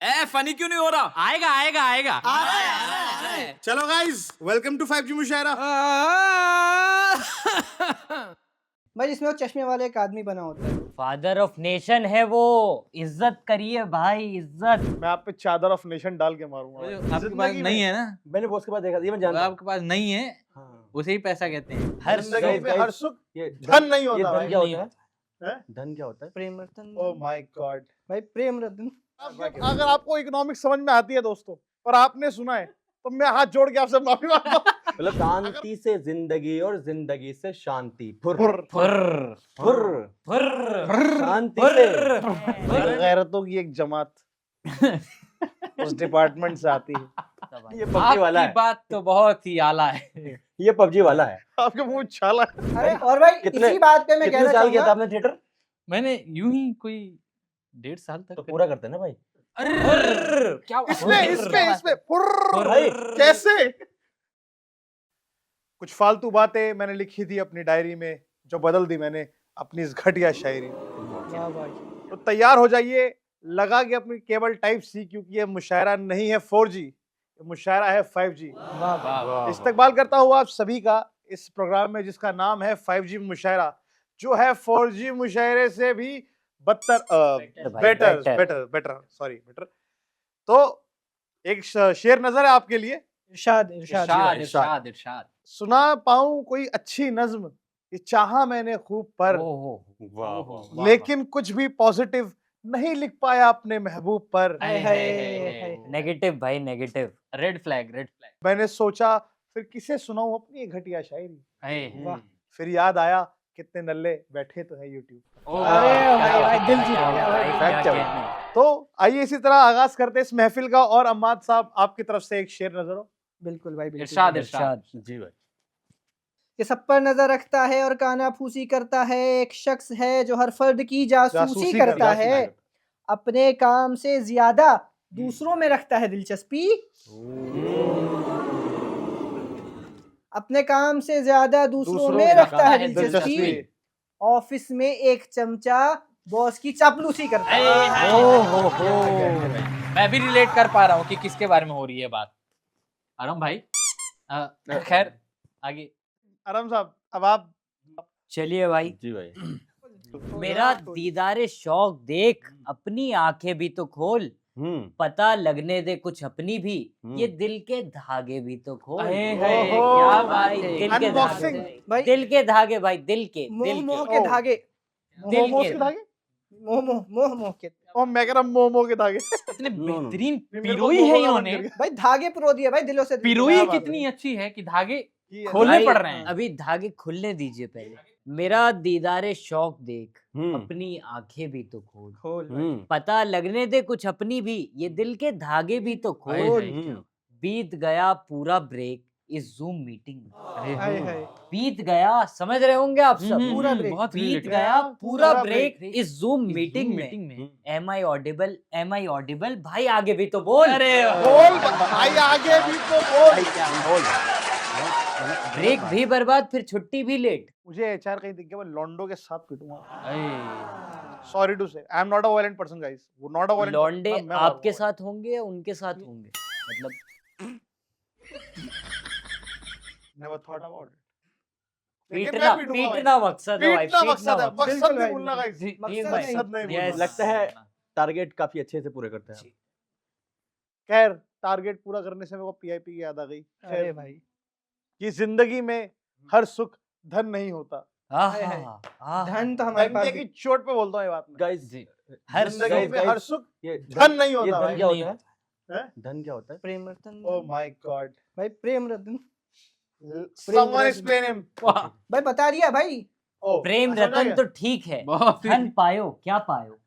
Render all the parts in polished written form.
Funny क्यों नहीं हो रहा? आएगा आएगा आएगा। आ रहा है। चलो गाइस, वेलकम टू 5G मुशायरा। भाई इसमें वो चश्मे वाले एक आदमी बना होता है। फादर ऑफ नेशन है वो, इज्जत करिए भाई, इज्जत। मैं आप पे चादर ऑफ नेशन डाल के मारूंगा भाई। आपके पास जिंदगी नहीं में- है ना, मैंने बॉस के पास देखा, ये मैं जानता हूँ। आपके पास नहीं है, हाँ। उसे ही पैसा कहते हैं। हर जिंदगी में guys, हर सुख ये धन नहीं ये होता धन भाई। क्या होता है? हैं? धन क्या होता है? Prem Ratan. Oh my god. भाई प्रेम रतन। अगर आपको इकोनॉमिक्स समझ में आती है दोस्तों, और आपने सुना है, तो मैं हाथ जोड़ के आपसे माफी मांगता हूँ। मतलब शांति से जिंदगी और जिंदगी से शांति। फुर फुर। फुर फुर फुर शांति से। गैरतों की एक जमात उस डिपार्टमेंट से आती है। ये पबजी वाला आपकी है, बात तो बहुत ही आला है। ये पबजी वाला है। आपके मुंह में छाला है। अरे और भाई कितने- इसी बात पे मैं कितने कहना साल किया था चाहूंगा। आपने थिएटर? मैंने यूं ही कोई 1.5 साल तक तो पूरा करते हैं ना भाई। अरे क्या इसमें फुर। भाई कैसे? कुछ फालतू बातें मैंने लिखी थी अपनी डायरी में, जो बदल दी मैंने अपनी इस घटिया शायरी। वाह भाई। तो तैयार हो जाइए, लगा के अपनी केबल टाइप सी, क्योंकि ये मुशायरा नहीं है 4G, ये मुशायरा है 5G। वाह वाह। इस्तकबाल करता हूँ आप सभी का इस प्रोग्राम में, जिसका नाम है 5G मुशायरा, जो है 4G मुशायरे से भी बदतर, बेटर। तो एक शेर नजर है आपके लिए, इरशाद इरशाद। इरशाद इरशाद इरशाद। सुना पाऊं कोई अच्छी नज्म, ये चाहा मैंने खूब पर, वाह लेकिन कुछ भी पॉजिटिव नहीं लिख पाया अपने महबूब पर। हाय हाय। नेगेटिव भाई, negative. Red flag red flag. मैंने सोचा फिर किसे सुनाऊं अपनी ये घटिया शायरी, वाह। फिर याद आया कितने नल्ले बैठे तो है यूट्यूब। अरे भाई भाई दिल जीत गया भाई। Fact है। तो आइए इसी तरह आगाज करते हैं इस महफिल का, और अम्माद साहब आपकी तरफ से एक शेर नजर हो। बिल्कुल भाई बिल्कुल। इरशाद इरशाद। जी भाई। ये सब पर नजर रखता है और काना फूसी करता है, एक शख्स है जो हर फर्द की जासूसी करता है, अपने काम से ज्यादा दूसरों में रखता है दिलचस्पी, अपने काम से ज्यादा दूसरों में रखता है दिलचस्पी, ऑफिस में एक चमचा बॉस की चापलूसी करता है। मैं भी रिलेट कर पा रहा हूँ कि किसके बारे में हो रही है बात। आराम भाई, खैर आगे। आराम साहब, अब आप। चलिए भाई। जी भाई। मेरा दीदारे शौक देख, अपनी आंखें भी तो खोल, पता लगने दे कुछ अपनी भी, ये दिल के धागे भी तो खोल। ओहो, क्या भाई, दिल के Unboxing। धागे, भाई दिल के धागे भाई, दिल के, मोह दिल मोह के। के ओ। धागे। दिल मोमोज के। के धागे? मोह के। और मैं कह रहा मोमो के धागे। इतने No, no, no. बेहतरीन मेरे को पिरोई मोमो है का मन इन्होंने। कर गया। भाई धागे पिरो दिए भाई दिलों से। पिरोई क्या बात कितनी है। अच्छी है कि धागे ये खोलने भाई, पड़ रहे हैं। अभी धागे खुलने दीजिए पहले। मेरा दीदारे शौक देख, अपनी आंखें भी तो खोल, खोल। पता लगने दे कुछ अपनी भी, ये दिल के धागे भी तो खोल। बीत गया पूरा ब्रेक इस जूम मीटिंग में, हाय हाय। बीत गया, समझ रहे होंगे आप सब। पूरा break। बहुत बीत related। गया पूरा पूरा ब्रेक break इस जूम इस मीटिंग Zoom में। मीटिंग में। एम आई ऑडिबल भाई, आगे भी तो बोल। अरे बोल भाई, आगे भी तो बोल। ब्रेक भी बर्बाद, फिर छुट्टी भी लेट। मुझे एचआर कहीं दिख गया, मैं लॉन्डो के साथ पीटूंगा। सॉरी टू से, I am not a violent person guys, वो नॉट अ वायलेंट। लौंडे आपके साथ होंगे या उनके साथ होंगे, मतलब नेवर थॉट अबाउट इट। पीटना मकसद है भाई, पीटना पीटना मकसद है, मकसद। मकसद बिल्कुल नहीं भाई, बोलना गाइस। जी, मकसद ठीक नहीं। भाई। मकसद नहीं Yes। बोलना। लगता है टारगेट काफी अच्छे से पूरे करते हैं आप। खैर, टारगेट पूरा करने से मेरे को पीआईपी की याद आ गई। अरे खैर, भाई कि जिंदगी में हर सुख धन नहीं होता। धन तो हमारे पास डंके की चोट पे बोलता हूँ ये बात मैं। गाइस जी। हर जिंदगी guys, में guys, हर सुख ये धन नहीं ये होता धन भाई। क्या होता है? हैं? धन क्या होता है? Prem Ratan. Oh my god, भाई Prem Ratan. Someone explain him. वाह, भाई बता दिया भाई। प्रेम रतन तो ठीक है, बहुत ही- धन पायो क्या पायो।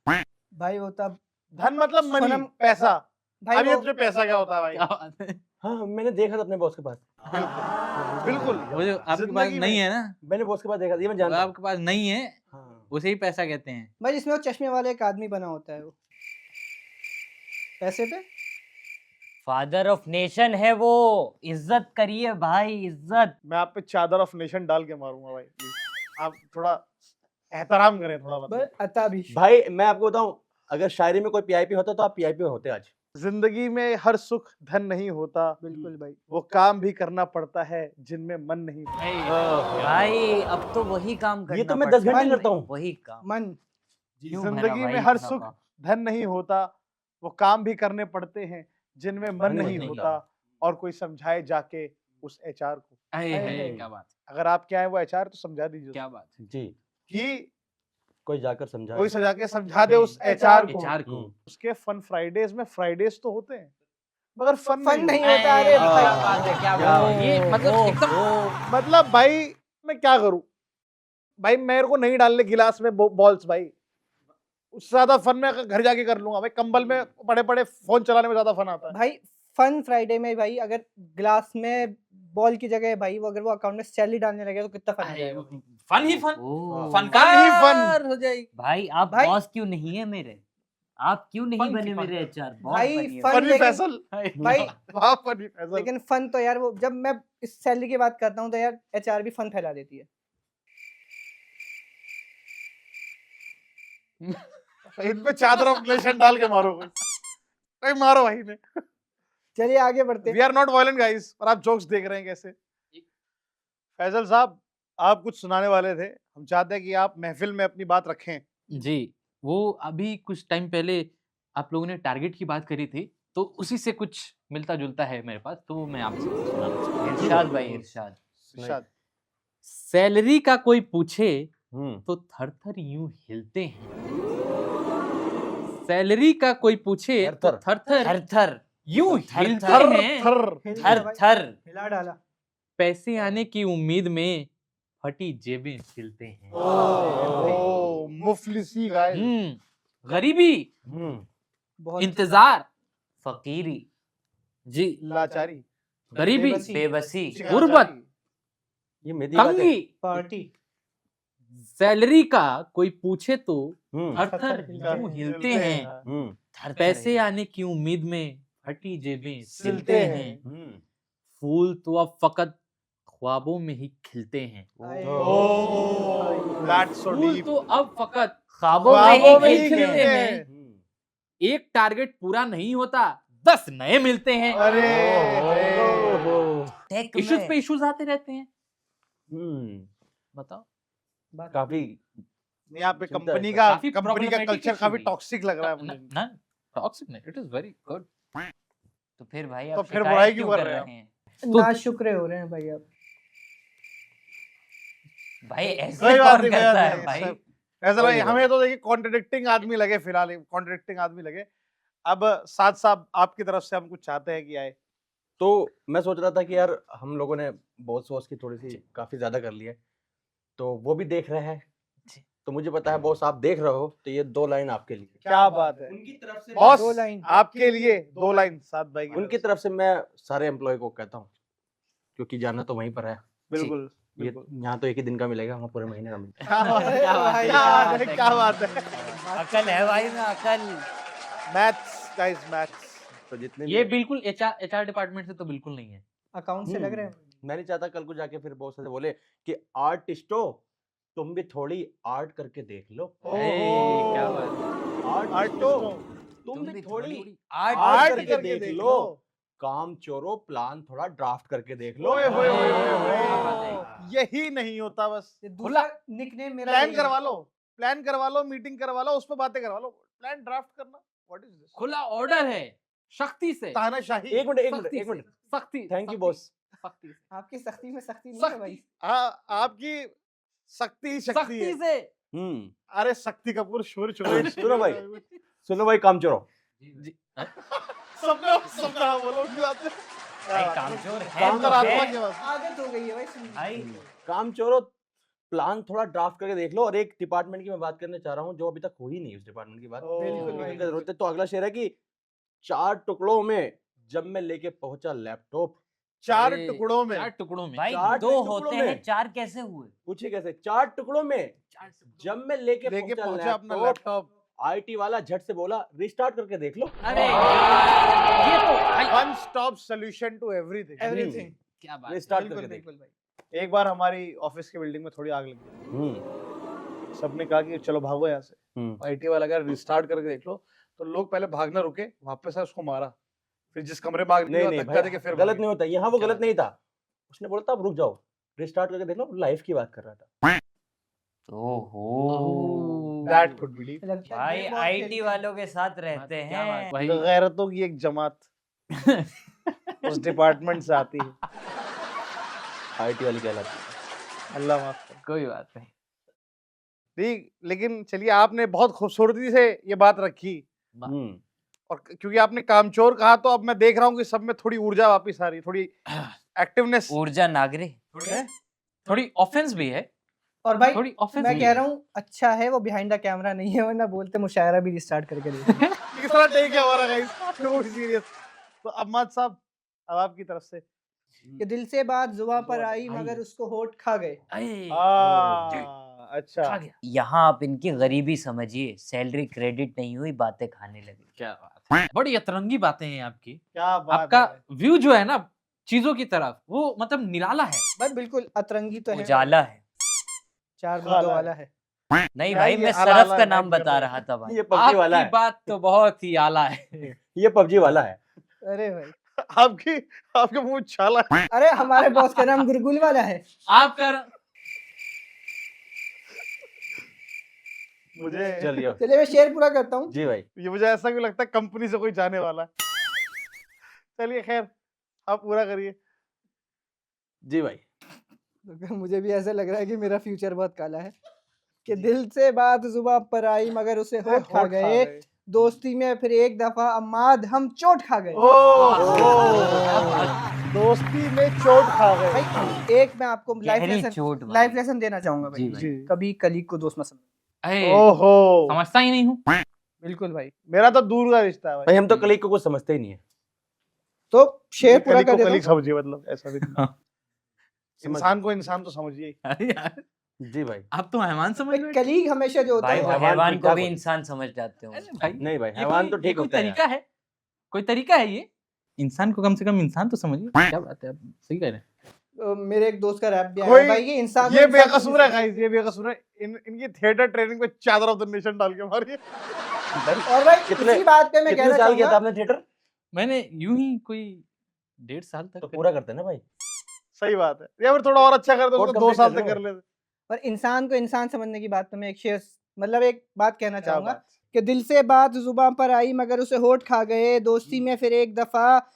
भाई वो तब धन मतलब मनी, सोनम- पैसा। भाई अब ये वो तुझे पैसा क्या होता है भाई? क्या बात है। हाँ, मैंने देखा था अपने बॉस के पास। बिल्कुल। वो जो आपके पास जिंदगी नहीं में- है ना, मैंने बॉस के पास देखा था, ये मैं वो जानता हूँ। आपके पास नहीं है, हाँ। उसे ही पैसा कहते हैं। भाई जिसमें वो चश्मे वाले एक आदमी बना होता है, वो पैसे पे। फादर ऑफ नेशन है वो, इज्जत करिए भाई, इज्जत। मैं आप पे चादर ऑफ नेशन डाल के मारूंगा भाई, प्लीज। आप थोड़ा एहतराम करें, थोड़ा भाई मतलब। अता भी। भाई मैं आपको बताऊं, अगर शायरी में कोई पीआईपी होता तो आप पीआईपी होते आज। जिंदगी में हर सुख धन नहीं होता, बिल्कुल भाई। वो काम भी करना पड़ता है जिनमें मन नहीं होता। भाई अब तो वही काम करना ये तो मैं पड़ता 10 घंटे है। करता हूँ। वही काम मन क्यों मेरा जिंदगी भाई में हर इतना सुख काम? धन नहीं होता, वो काम भी करने पड़ते हैं जिनमें मन नहीं नहीं होता, और कोई समझाए जाके उस एचआर को। क्या बात अगर आप क्या है वो एचआर, तो समझा दीजिए क्या उसको बात जी, कि कोई जाकर समझा कोई सजा के समझा दे उस एचआर को। एचआर को उसके फन फ्राइडेज में फ्राइडेज तो होते हैं, मगर फन फन नहीं होता। होता। अरे क्या भाई बात है, क्या क्या बात है। ये मतलब एकदम मतलब भाई मैं क्या करूं भाई, मेरे को नहीं डालने गिलास में बॉल्स भाई, उससे ज्यादा फन मैं घर जाके कर लूंगा भाई। कंबल में पड़े पड़े फोन चलाने में ज्यादा फन आता है। भाई फन फ्राइडे में भाई अगर ग्लास में बॉल की जगह भाई वो अगर वो अकाउंट में सैलरी डालने लगे तो कितना फन आ जाएगा। फन ही फन, ओह, फनकार हो जाएगी। भाई आप भाई- बॉस क्यों नहीं है मेरे? आप क्यों नहीं फन बने की मेरे फन। एचआर? बॉस भाई बनिए। फन फनी लेकिन- फैसल भाई वाह फनी फैसल। लेकिन फन तो यार वो जब मैं इस सैलरी की बात करता हूँ तो यार एचआर भी फन फैला देती है। इन पे चादर ऑफ रिलेशन डाल के मारो कोई मारो भाई ने। चलिए आगे बढ़ते we are not violent guys, और आप जोक्स देख रहे हैं कैसे। फैजल साहब, आप कुछ सुनाने वाले थे, हम चाहते हैं कि आप महफिल में अपनी बात रखें। जी, वो अभी कुछ टाइम पहले आप लोगों ने टारगेट की बात करी थी, तो उसी से कुछ मिलता जुलता है मेरे पास, तो वो मैं आपसे सुनाना चाहता हूँ। इरशाद भाई इरशाद। इरशाद। सैलरी का कोई पूछे हम्म तो थर थर यूं हिलते हैं। सैलरी का कोई पूछे तो थर-थर। थर थर थर थर यूं थर-थर। हिलते थर हैं। थर हिल थर गया भाई, थर। हिला डाला। पैसे आने की उम्मीद में फटी जेबें सिलते हैं। ओ मुफलिसी गाइस। गरीबी, हम्म बहुत इंतजार, फकीरी, जी, लाचारी, गरीबी, बेबसी, बेबसी, गुर्बत, ये मेरी बात है। तंगी। पार्टी। सैलरी का कोई पूछे तो हम्म थर थर यूं हिलते हैं। हम्म थर पैसे आने की उम्मीद में फटी जेबें सिलते सिलते हैं। हैं। हम्म फूल तो अब फकत ख्वाबों में ही खिलते हैं। ओह दैट्स सो फूल डीप। तो अब फकत ख्वाबों ख्वाबों में में ही ही खिलते खिलते हैं। हैं। एक टारगेट पूरा नहीं होता, 10 नए मिलते हैं। अरे टेक इश्यूज में पे इश्यूज आते रहते हैं। हम्म बताओ। काफी यहाँ पे चिंता कंपनी है। का काफी कंपनी का problematic कल्चर issue काफी भी। टॉक्सिक लग रहा है मुझे। ना टॉक्सिक नहीं, इट इज वेरी गुड। तो फिर भाई तो आप फिर शिकायत बुराई क्यों क्यों कर कर रहे रहे हैं? ना शुक्र हो रहे हैं भाई आप। भाई ऐसे सही बात कौन है, करता बात है है, भाई? सब। ऐसा भाई सही हमें तो देखिए कॉन्ट्रडिक्टिंग आदमी लगे, फिलहाल कॉन्ट्रडिक्टिंग आदमी लगे। अब साथ साथ आपकी तरफ से हम कुछ चाहते हैं कि आए। तो मैं सोच रहा था कि यार हम लोगों ने बॉस वॉस की थोड़ी सी काफी ज्यादा कर ली है, तो वो भी देख रहे हैं। तो मुझे पता है बॉस आप देख रहे हो, तो ये 2 लाइन आपके लिए। क्या बात है उनकी तरफ से बॉस, दो लाइन। आपके लिए 2 लाइन साथ भाई की उनकी तरफ से मैं सारे एम्प्लॉय को कहता हूँ, क्योंकि जाना तो वहीं पर है। बिल्कुल ये बिल्कुल। यहाँ तो एक ही दिन का मिलेगा, वहाँ पूरे महीने का मिलेगा। क्या बात है, क्या बात है, क्या बात है, क्या बात है। अकल है भाई में अकल। Maths guys, maths. तो जितने ये भी बिल्कुल एचआर डिपार्टमेंट से तो बिल्कुल नहीं है। अकाउंट से लग रहे हैं। मैं नहीं चाहता कल को जाके फिर बॉस से बोले कि आर्टिस्टो तुम भी थोड़ी आर्ट करके देख लो। क्या बात आर्टो तुम भी थोड़ी आर्ट आर्ट करके करके देख लो। काम चोरो प्लान थोड़ा ड्राफ्ट करके देख लो। ओए होए होए होए क्या बात है। होए। यही नहीं होता, बस ये दूसरा निकनेम मेरा प्लान यही है। करवा लो, प्लान करवा लो, मीटिंग करवा लो, उस पर बातें करवा लो। प्लान ड्राफ्ट करना, व्हाट इज दिस? खुला ऑर्डर है, शक्ति से। तानाशाही। एक मिनट सख्ती एक मिनट। से, सख्ती। Thank you boss. सख्ती से। आपकी सख्ती में सख्ती नहीं है भाई। हाँ, आपकी शक्ति ही शक्ति सख्ती है। से। अरे शक्ति कपूर शोर छोड़ो। सुनो भाई काम चोरो, जी, सबने बोलो की बात है। भाई कामचोर है काम तो अंतरात्मा है। की बात। आदत हो गई है भाई सुनने की। भाई काम चोरो प्लान थोड़ा ड्राफ्ट करके देख लो। और एक डिपार्टमेंट की मैं बात करने चाह रहा हूँ जो अभी तक हुई नहीं, उस डिपार्टमेंट की बात। बिल्कुल भाई, जिसकी जरूरत है। तो अगला शेर है कि 4 टुकड़ों में जब मैं लेके पहुंचा लैपटॉप। 4 अरे, टुकड़ों में। 4 टुकड़ों में। भाई 4 दो टुकड़ों होते में। हैं, 4 कैसे हुए? पूछिए कैसे? 4 टुकड़ों में जब मैं लेके लेके पहुंचा पहुंचा अपना लैपटॉप, लैपटॉप। आईटी वाला झट से बोला रिस्टार्ट करके देख लो। अरे ये तो भाई, one stop solution to everything. Everything. क्या बात है। रिस्टार्ट बिल्कुल, करके देख। बिल्कुल भाई। एक बार हमारी ऑफिस के बिल्डिंग में थोड़ी आग लगी। सबने कहा कि चलो भागो यहाँ से। आईटी वाला अगर रिस्टार्ट करके देख लो, तो लोग पहले भागना रुके, वापस आए उसको मारा, फिर जिस कमरे में आग लगी नहीं वहाँ नहीं धक्का देके भाई फिर गलत भागे। नहीं होता, यहाँ वो क्या गलत बात नहीं था, उसने बोला था आप रुक जाओ, रिस्टार्ट करके देख लो, लाइफ की बात कर रहा था। ओहो That could be deep। लगता है भाई गेम बहुत आईटी खेलते हैं। वालों के साथ रहते क्या बात हैं। भाई। गैरतों की एक जमात उस डिपार्टमेंट से आती है। आईटी वाली कहलाती है। अल्लाह माफ करे। कोई बात नहीं। ठीक, लेकिन चलिए आपने बहुत खूबसूरती से ये बात रखी, और क्योंकि आपने कामचोर कहा तो अब मैं देख रहा हूँ कि सब में थोड़ी ऊर्जा वापस आ रही, थोड़ी एक्टिवनेस। ऊर्जा नागरे। थोड़ी ऑफेंस भी है, और भाई थोड़ी ऑफेंस मैं भी कह है। रहा हूँ अच्छा है वो बिहाइंड द कैमरा नहीं है, वरना बोलते मुशायरा भी रिस्टार्ट करके देखो। तीसरा टेक है हमारा गाइस, नो सीरियस। तो अम्माद साहब, अब आपकी तरफ से। कि दिल से बात जुबां पर आई आई। मगर उसको होठ खा गए। अच्छा, खा गया। यहाँ आप इनकी गरीबी समझिए, सैलरी क्रेडिट नहीं हुई, बातें खाने लगे। क्या बात है, बड़ी अतरंगी बातें हैं आपकी। क्या बात आपका है। व्यू जो है ना चीजों की तरफ, वो मतलब निराला है। भाई बिल्कुल अतरंगी तो है, उजाला है। चार उजाला बूंदों है। वाला है। नहीं क्या भाई ये मैं आला सरफ आला का है, नाम मैं बता कर रहा था भाई। ये पबजी वाला आपकी है, बात तो बहुत ही आला है। ये पबजी वाला है। अरे भाई, आपकी आपके मुंह छाला है। अरे हमारे बॉस का नाम गुरगुल वाला है। आपका मुझे चलिए चलिए मैं शेर पूरा करता हूँ। जी भाई। ये मुझे ऐसा क्यों लगता है कंपनी से कोई जाने वाला है। चलिए खैर, आप पूरा करिए। जी भाई। मुझे भी ऐसा लग रहा है कि मेरा फ्यूचर बहुत काला है। कि दिल से बात जुबां पर आई मगर उसे होठ खा गए, दोस्ती में फिर एक दफा अम्माद हम चोट खा गए। दोस्ती में चोट खा गए। भाई एक मैं आपको गहरी चोट भाई। लाइफ लेसन देना चाहूंगा भाई। जी भाई। जी। कभी कलीग को दोस्त मत समझो। अरे, ओहो, समझता ही नहीं हूँ। बिल्कुल भाई। मेरा तो दूर का रिश्ता है भाई। भाई हम तो कलीग को कुछ समझते ही नहीं है। तो शेर पूरा कलीग कर को देता कलीग हूँ। समझिए, मतलब ऐसा भी नहीं। समझ- इंसान को इंसान तो समझिए। अरे यार, जी भाई। आप तो मेहमान समझ भाई, बैठे। कलीग हमेशा जो होता भाई है हैवान हैवान ठीक को ठाक भी होते हैं। इंसान समझ जाते हो। अरे भाई, नहीं भाई, ये हैवान कोई- तो ये ठीक कोई होता है यार। तरीका है, कोई तरीका है ये। इंसान को कम से कम इंसान तो समझिए। क्या बात है, आप सही कह रहे हैं। मेरे एक दोस्त का रैप भी आया कोई- है भाई, ये इंसान ये इंसान को बेकसूर है गाइस, ये बेकसूर है। इनकी थिएटर ट्रेनिंग पे चादर ऑफ द नेशन डाल के मारिए। और भाई कितने- इसी बात पे मैं कितने कहना साल किया था चाहूंगा, आपने थिएटर? मैंने यूं ही कोई 1.5 साल तक तो पूरा करते हैं ना भाई। सही बात है, या फिर थोड़ा और अच्छा कर दो, Court उसको 2 complete साल कर तक लो। कर लेते। पर इंसान को इंसान समझने की बात पे मैं एक शेर मतलब एक बात कहना क्या चाहूंगा बात। कि दिल से बात जुबां पर आई मगर उसे होठ खा गए, दोस्ती में फिर एक दफा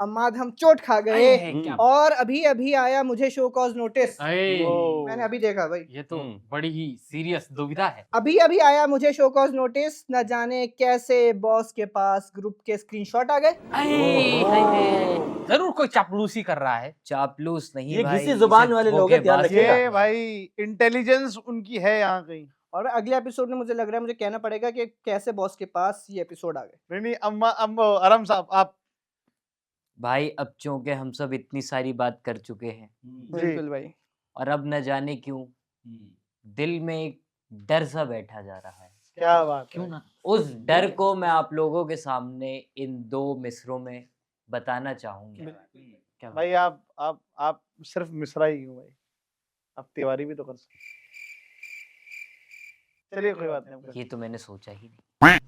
अम्माद हम चोट खा गए। क्या और अभी अभी आया मुझे शो कॉज नोटिस। अरे, ओ। मैंने अभी देखा भाई, ये तो हम्म। बड़ी ही सीरियस दुविधा है। अभी अभी आया मुझे शो कॉज नोटिस, न जाने कैसे बॉस के पास ग्रुप के स्क्रीनशॉट आ गए। जरूर कोई चापलूसी कर रहा है। चापलूस नहीं ये भाई, घिसी जुबान इसे वाले लोग हैं, ध्यान धोखेबाज रखिएगा। ये भाई इंटेलिजेंस उनकी है यहाँ कहीं। और भाई अगले एपिसोड में मुझे लग रहा है मुझे कहना पड़ेगा कि कैसे बॉस के पास ये एपिसोड आ गए। नहीं नहीं, आराम साहब आप। भाई अब चूंकि हम सब इतनी सारी बात कर चुके हैं बिल्कुल भाई। और अब न जाने क्यों दिल में एक डर सा बैठा जा रहा है। क्या बात क्यों है। ना। उस डर को मैं आप लोगों के सामने इन 2 मिसरों में बताना चाहूंगा। क्या भाई आप सिर्फ मिसरा ही क्यों भाई, आप तिवारी भी तो कर सकते। चलिए कोई बात नहीं। ये तो मैंने सोचा ही नहीं।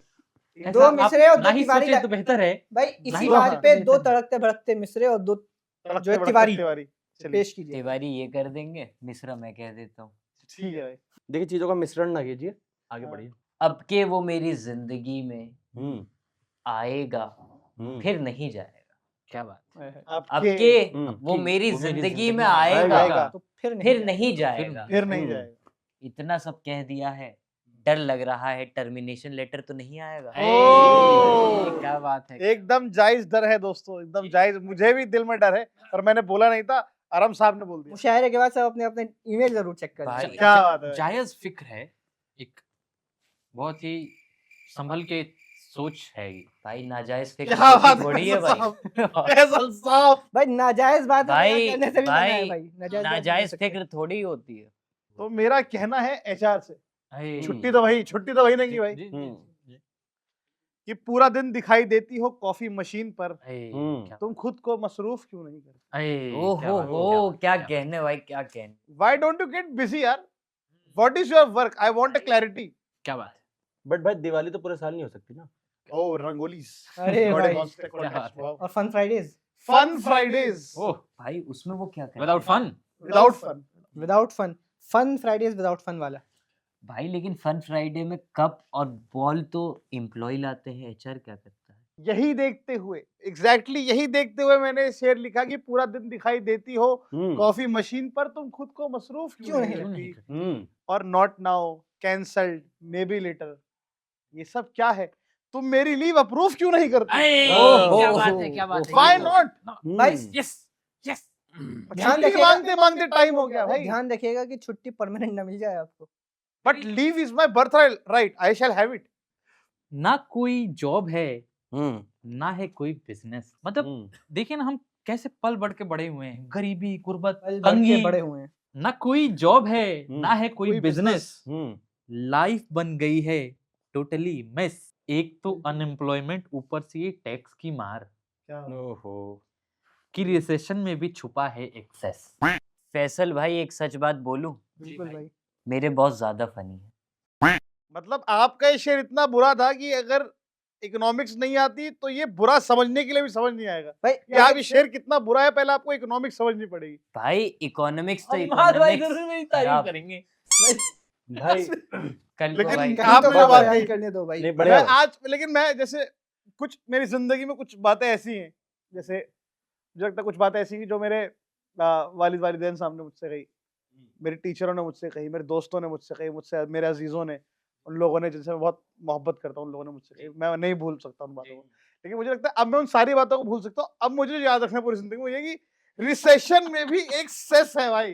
ऐसा दो आप मिसरे और दो नहीं तिवारी सोचे तो बेहतर है। भाई नहीं, इसी हाँ, बात पे हाँ, 2 हाँ। तड़कते भड़कते मिसरे और 2 जो है बड़कते तिवारी तिवारी। चलिए पेश कीजिए। तिवारी ये कर देंगे, मिश्रा मैं कह देता हूँ। ठीक है भाई। देखिए चीजों का मिश्रण ना कीजिए, आगे हाँ। बढ़िए। अब के वो मेरी जिंदगी में हम्म आएगा हम्म। फिर नहीं जाएगा। क्या बात। अब के हम्म। वो मेरी वो मेरी जिंदगी जिंदगी में में आएगा आएगा। तो फिर फिर नहीं जाएगा। फिर नहीं हम्म। जाएगा। इतना सब कह दिया है, डर लग रहा है टर्मिनेशन लेटर तो नहीं आएगा। ओह! क्या बात है। एकदम जायज डर है दोस्तों, एकदम जायज। मुझे भी दिल में डर है, पर मैंने बोला नहीं था, आराम साहब ने बोल दिया। मुशायरे के बाद सब अपने अपने ईमेल जरूर चेक कर भाई, लें। क्या बात है। जायज फिक्र है, एक बहुत ही संभल के सोच है ये। भाई नाजायज फिक्र क्या होती बात थोड़ी है है भाई। फैसल साहब। भाई नाजायज बात है, भाई मजाक करने से भी मना है भाई भाई। नाजायज बात नाजायज नहीं कर सकते। फिक्र थोड़ी होती है। तो मेरा कहना है एचआर से, अरे, छुट्टी तो वही नहीं की भाई, जी, जी, हम्म। जी। कि पूरा दिन दिखाई देती हो कॉफी मशीन पर, अरे, हम्म। तुम खुद को मसरूफ क्यों नहीं करते? अरे, ओ क्या हो बात है, हो बात क्या है, कहने भाई, क्या कहने। Why don't you get busy यार? What is your work? I want a clarity. क्या बात है। बट भाई दिवाली तो पूरे साल नहीं हो सकती ना। ओह रंगोलीज अरे Got a भाई, context, क्या बात है। wow. और fun Fridays Fun Fridays oh भाई उसमें वो क्या करते विदाउट हैं? Fun without fun. Without fun, fun Fridays without fun वाला। भाई लेकिन फन फ्राइडे में कप और बॉल तो एम्प्लॉय लाते हैं, एचआर क्या करता है? यही देखते हुए यही देखते हुए मैंने शेर लिखा कि पूरा दिन दिखाई देती हो कॉफी मशीन पर, तुम खुद को मसरूफ क्यों नहीं क्यों नहीं रखती? और not now, cancelled, maybe later, ये सब क्या है? तुम मेरी लीव अप्रूव क्यों नहीं करती? क्या बात है, क्या बात है। Why not? भाई यस यस ध्यान छुट्टी रखिएगा, मांगते मांगते टाइम हो गया भाई। ध्यान रखिएगा कि छुट्टी परमानेंट ना मिल जाए आपको। But leave is my birth right, I shall have it. ना कोई जॉब है ना है कोई बिजनेस, मतलब देखिए ना हम कैसे पल बढ़ के बड़े हुए हैं, गरीबी, गुर्बत, पल बढ़ के तंगी, बड़े हुए हैं। ना कोई जॉब है ना है कोई कोई बिजनेस, लाइफ बन गई है टोटली मिस। एक तो अनएम्प्लॉयमेंट, ऊपर से ये टैक्स की मार, ओहो कि रिसेशन में भी छुपा है एक्सेस। फैसल भाई एक सच बात बोलूं, बिल्कुल भाई। मेरे बहुत ज्यादा फनी है। मतलब आपका ये शेर इतना बुरा था कि अगर इकोनॉमिक्स नहीं आती तो ये बुरा समझने के लिए भी समझ नहीं आएगा भाई कि आप ये शेर कितना बुरा है, पहले आपको इकोनॉमिक्स समझनी पड़ेगी। भाई इकोनॉमिक्स तो अम्माद भाई इकोनॉमिक्स जरूर मेरी तारीफ खराब। करेंगे भाई कल को लेकिन भाई कहीं आप तो मुझे बात भाई नहीं- करने दो भाई। नहीं मैं बढ़िया आज, लेकिन मैं जैसे कुछ मेरी जिंदगी में कुछ बातें ऐसी हैं, जैसे मुझे लगता है कुछ बातें ऐसी हैं जो मेरे वालिदैन साहब ने मुझसे कही, मेरे टीचरों ने मुझसे कही, मेरे दोस्तों ने मुझसे कही, मुझसे मेरे अजीजों ने, उन लोगों ने जिनसे मैं बहुत मोहब्बत करता हूँ, उन लोगों ने मुझसे कही। मैं नहीं भूल सकता उन बातों को, लेकिन मुझे लगता है अब मैं उन सारी बातों को भूल सकता हूँ। अब मुझे जो याद रखना है पूरी जिंदगी में वो ये कि रिसेशन में भी एक सेस है भाई,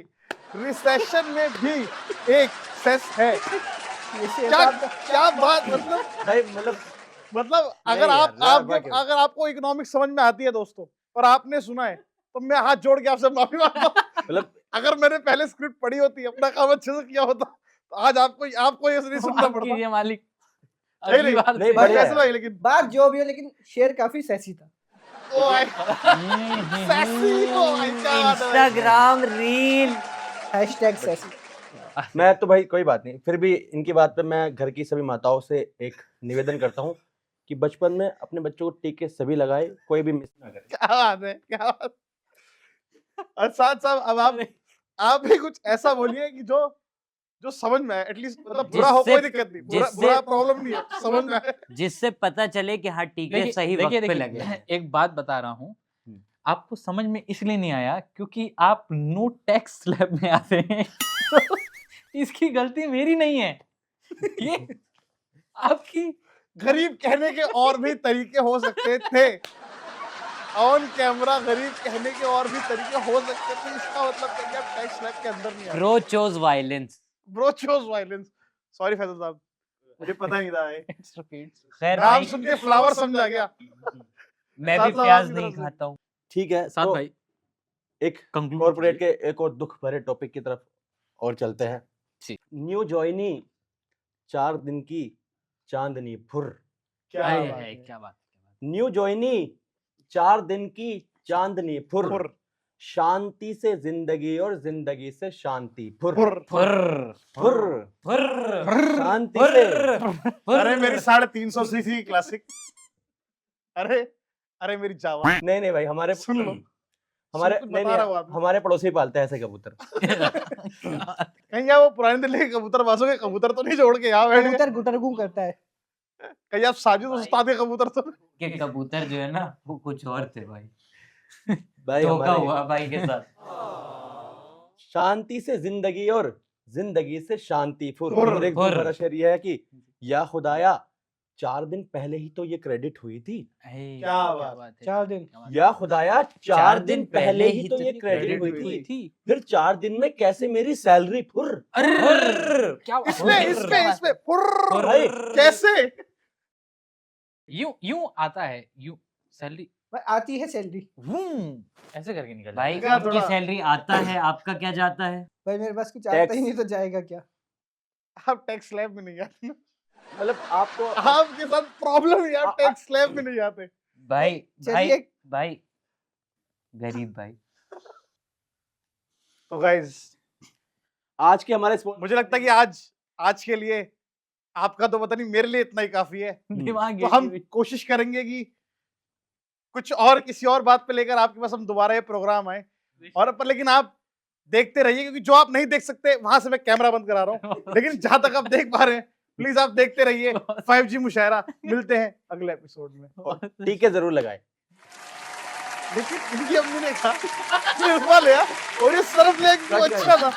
रिसेशन में भी एक सेस है। ये शेर क्या तो क्या बात, मतलब भाई मतलब अगर नहीं आप यार, आप वाकई में। अगर आपको इकोनॉमिक्स समझ में आती है दोस्तों और आपने सुना है तो मैं हाथ जोड़ के आपसे माफी मांगता हूँ। मतलब अगर मैंने पहले स्क्रिप्ट पढ़ी होती, अपना काम अच्छे से किया होता, तो आज आपको ये नहीं सुनना माफ पड़ता। कीजिए मालिक, नहीं, अगली नहीं, बार नहीं, से- बढ़िया कैसे है। भाई, लेकिन बात जो भी हो, लेकिन शेर काफी सेक्सी था। ओ भाई सैसी, ओ भाई क्या बात है भाई। Instagram reel hashtag sexy. मैं तो भाई कोई बात नहीं, फिर भी इनकी बात पे मैं घर की सभी माताओं से एक निवेदन करता हूँ कि बचपन में अपने बच्चों को टीके सभी लगाए, कोई भी मिस ना करे। क्या बात है, क्या बात। और साथ साथ अब आप भी कुछ ऐसा बोलिए कि जो समझ में आए, एटलीस्ट मतलब बुरा हो जिससे- कोई दिक्कत नहीं, बुरा जिससे- बुरा प्रॉब्लम नहीं है, समझ में आए। जिससे पता चले कि हाँ टीके देखिए सही वक्त देखिए पे देखिए, लगे मैं हैं। एक बात बता रहा हूँ, आपको समझ में इसलिए नहीं आया क्योंकि आप नो टैक्स स्लैब में आते हैं। तो इसकी गलती मेरी नहीं है, ये आपकी। गरीब कहने के और भी तरीके हो सकते थे, ऑन कैमरा गरीब कहने के और भी तरीके हो सकते थे, इसका मतलब है कि आप टैक्स स्लैब के अंदर नहीं आए। Bro chose violence. Bro chose violence. Sorry Faisal साहब, मुझे पता नहीं था ये। खैर नाम भाई सुन के फ्लावर समझा गया। मैं भी साथ साथ प्याज आपकी नहीं तरफ से। खाता हूँ। ठीक है, साथ तो भाई एक कंक्लूड कॉर्पोरेट के एक और दुख भरे टॉपिक की तरफ और चलते हैं। जी। न्यू जॉइनी 4 दिन की चांदनी फुर। क्या है बात है। क्या बात। न्यू जॉइनी 4 दिन की चांदनी फुर, फुर, शांति से जिंदगी और जिंदगी से शांति फुर। फुर। फुर फुर फुर शांति से। अरे मेरी 350 सीसी की क्लासिक। अरे मेरी जावा। नहीं नहीं भाई, हमारे सुन लो, हमारे कुछ नहीं बता रहा हूँ नहीं आपको। हमारे पड़ोसी पालते हैं ऐसे कबूतर। कहीं आप वो पुराने दिल्ली के कबूतरबाजों के कबूतर तो नहीं जोड़ के यहाँ बैठ गए? कबूतर गुटरगू करता है। कहीं आप साजिद उस्ताद के कबूतर तो के कबूतर जो है ना वो कुछ और थे भाई। भाई धोखा हमारे हुआ भाई के साथ। शांति से जिंदगी और जिंदगी से शांति फुर। फुर, और एक फुर। दूसरा शेर ये है कि या खुदाया 4 दिन पहले ही तो ये क्रेडिट हुई थी। क्या बात है, 4 दिन। क्या बात है। या खुदाया 4 दिन पहले ही तो ये क्रेडिट क्रेडिट हुई थी, थी। फिर 4 दिन में कैसे मेरी सैलरी फुर। क्या इसमें फुर भाई कैसे? यूं आता है, यूं सैलरी भाई आती है सैलरी। ऐसे करके निकल भाई इनका उनकी थोड़ा- सैलरी आता है, आपका क्या जाता है? भाई मेरे पास कुछ आता Tax। ही नहीं तो जाएगा क्या? आप टैक्स स्लैब में नहीं आते, मतलब आपको आपके साथ प्रॉब्लम है, आप टैक्स स्लैब में नहीं आते। भाई भाई चलिए भाई गरीब भाई। तो गाइस, आज के हमारे मुझे लगता है कि आज के लिए आपका तो पता नहीं, मेरे लिए इतना ही काफी है। दिमाग तो हम कोशिश करेंगे कि कुछ और किसी और बात पे लेकर आपके पास हम दोबारा ये प्रोग्राम आए, और पर लेकिन आप देखते रहिए, क्योंकि जो आप नहीं देख सकते वहां से मैं कैमरा बंद करा रहा हूँ, लेकिन जहां तक आप देख पा रहे हैं प्लीज आप देखते रहिए 5G मुशायरा। मिलते हैं अगले एपिसोड में। टीके जरूर लगाए। लेकिन इनकी अम्मी ने कहा और ये सरफ ले अच्छा था।